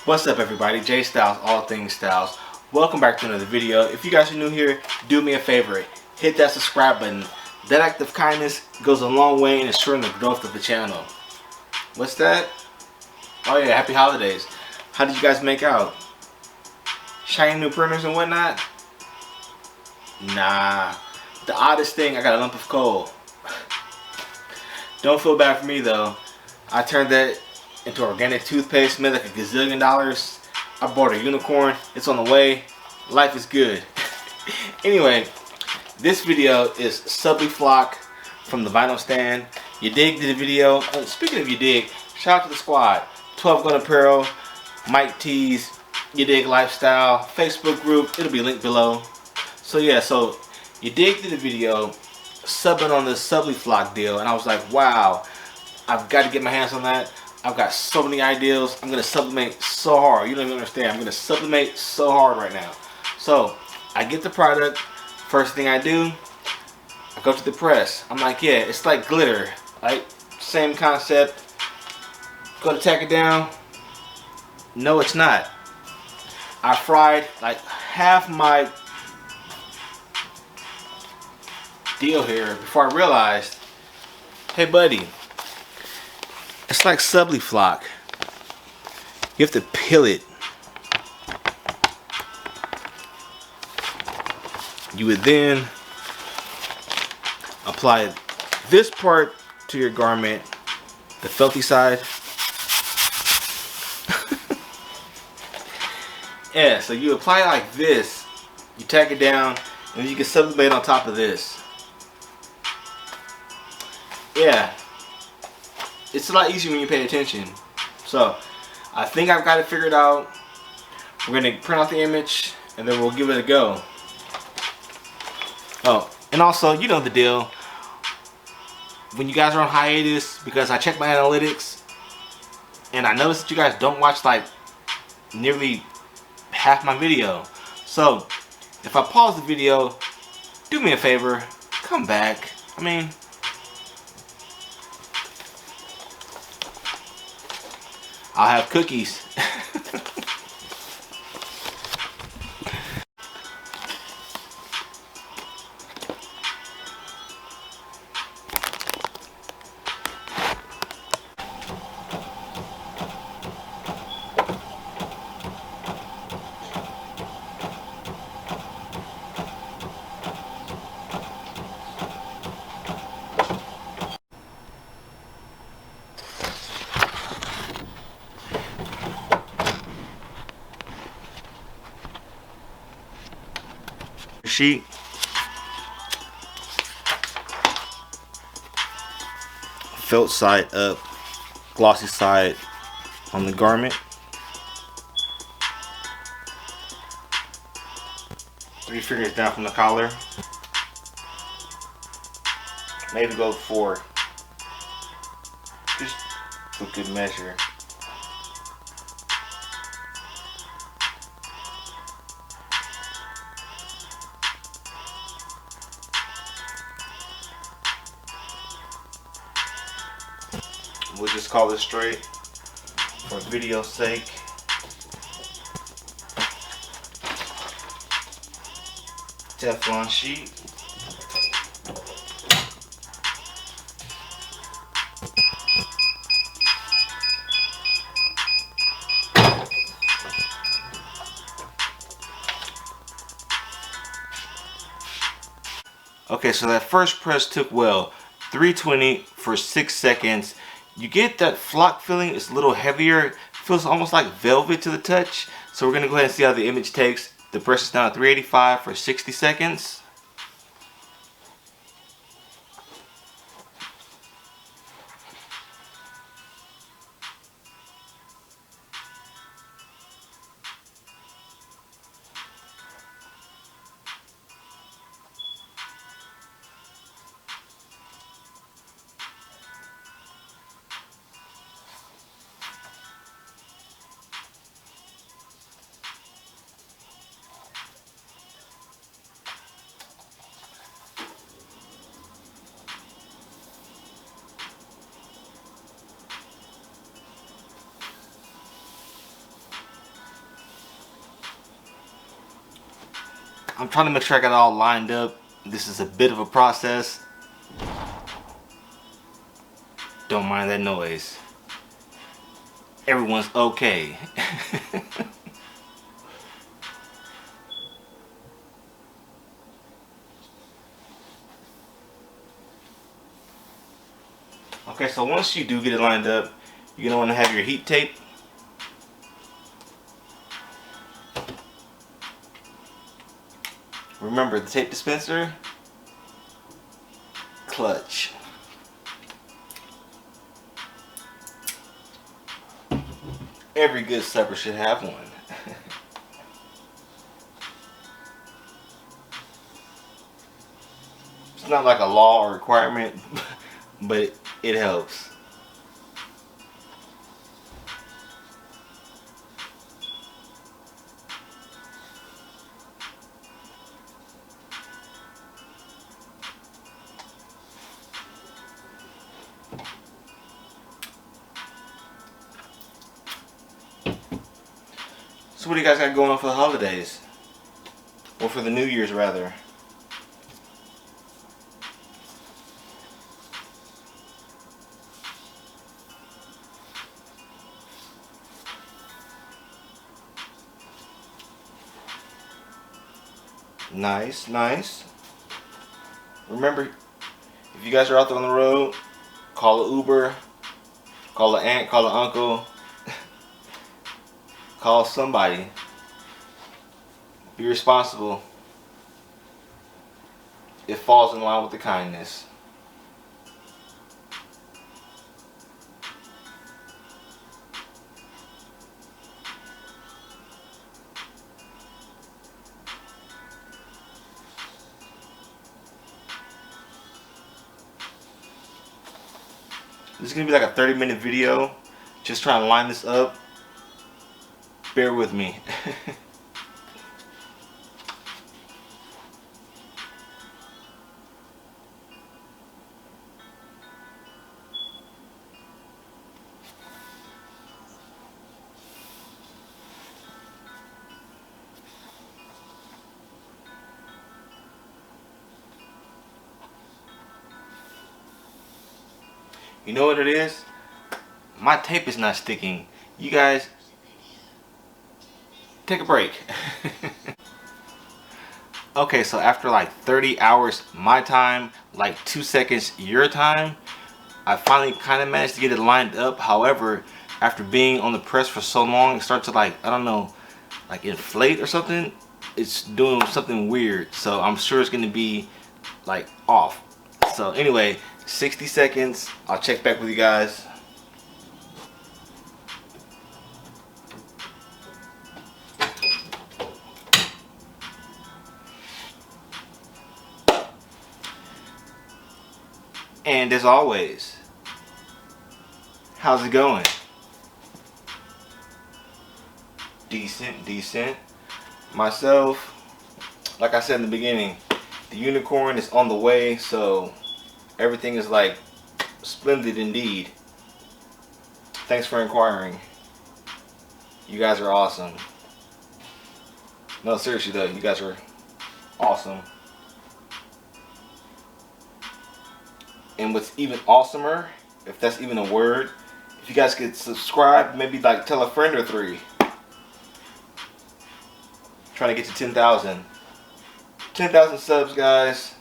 What's up everybody, J Styles, all things styles. Welcome back to another video. If you guys are new here, do me a favor, hit that subscribe button. That act of kindness goes a long way in ensuring the growth of the channel. What's that? Oh yeah, happy holidays. How did you guys make out? Shiny new printers and whatnot? Nah. The oddest thing, I got a lump of coal. Don't feel bad for me though. I turned that into organic toothpaste, made like a gazillion dollars. I bought a unicorn. It's on the way. Life is good. Anyway, this video is Subli Flock from the vinyl stand. You dig the video? Speaking of you dig, shout out to the squad. 12 Gun Apparel, Mike T's, You Dig Lifestyle, Facebook group. It'll be linked below. So yeah, so you dig the video, subbing on this Subli Flock deal, and I was like, wow, I've got to get my hands on that. I've got so many ideas. I'm gonna sublimate so hard. You don't even understand. I'm gonna sublimate so hard right now. So I get the product. First thing I do, I go to the press. I'm like, yeah, it's like glitter, right? Same concept. Go to tack it down. No, it's not. I fried like half my deal here before I realized, hey buddy, it's like Subli Flock. You have to peel it. You would then apply this part to your garment, the felty side. Yeah, so you apply it like this, you tack it down, and you can sublimate on top of this. Yeah, it's a lot easier when you pay attention. So I think I've got it figured out. We're gonna print out the image and then we'll give it a go. Oh, and also, you know the deal. When you guys are on hiatus, because I check my analytics and I noticed that you guys don't watch like nearly half my video. So if I pause the video, do me a favor, come back. I mean, I'll have cookies. Sheet. Felt side up, glossy side on the garment. 3 fingers down from the collar. Maybe go 4. Just for good measure. We'll just call this straight for video's sake. Teflon sheet. Okay, so that first press took well. 320 for 6 seconds. You get that flock feeling. It's a little heavier. Feels almost like velvet to the touch. So we're gonna go ahead and see how the image takes. The press is down at 385 for 60 seconds. I'm trying to make sure I got it all lined up. This is a bit of a process. Don't mind that noise. Everyone's okay. Okay, so once you do get it lined up, you're gonna want to have your heat tape. Remember the tape dispenser, clutch. Every good supper should have one. It's not like a law or requirement, but it helps. So what do you guys got going on for the holidays? Or for the New Year's rather? Nice, nice. Remember, if you guys are out there on the road, call an Uber, call an aunt, call an uncle, call somebody. Be responsible. It falls in line with the kindness. This is going to be like a 30-minute video. Just trying to line this up. Bear with me. You know what it is? My tape is not sticking. You guys, take a break. Okay, so after like 30 hours my time, like 2 seconds your time, I finally kind of managed to get it lined up. However, after being on the press for so long, it starts to like, I don't know, like inflate or something. It's doing something weird. So I'm sure it's going to be like off. So anyway, 60 seconds. I'll check back with you guys. And as always, how's it going? Decent, decent. Myself, like I said in the beginning, the unicorn is on the way, so everything is like splendid indeed. Thanks for inquiring. You guys are awesome. No, seriously though, you guys are awesome. And what's even awesomer, if that's even a word, if you guys could subscribe, maybe like tell a friend or three. Trying to get to 10,000. 10,000 subs, guys.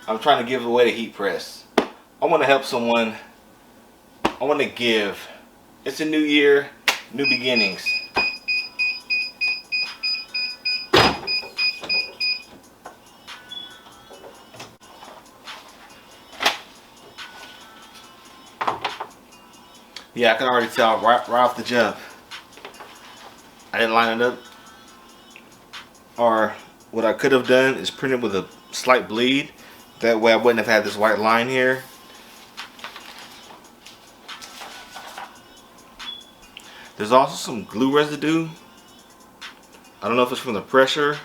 I'm trying to give away the heat press. I want to help someone. I want to give. It's a new year, new beginnings. Yeah, I can already tell right off the jump. I didn't line it up. Or what I could have done is print it with a slight bleed. That way I wouldn't have had this white line here. There's also some glue residue. I don't know if it's from the pressure.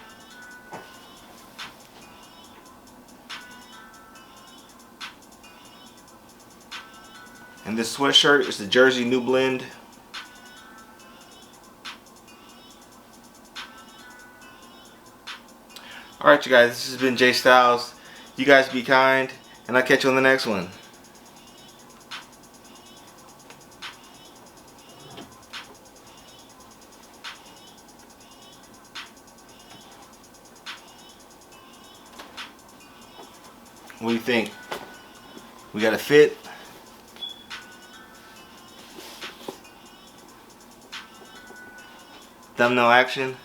And this sweatshirt is the Jersey New Blend. Alright, you guys, this has been Jay Styles. You guys be kind, and I'll catch you on the next one. What do you think? We got a fit? Thumbnail action?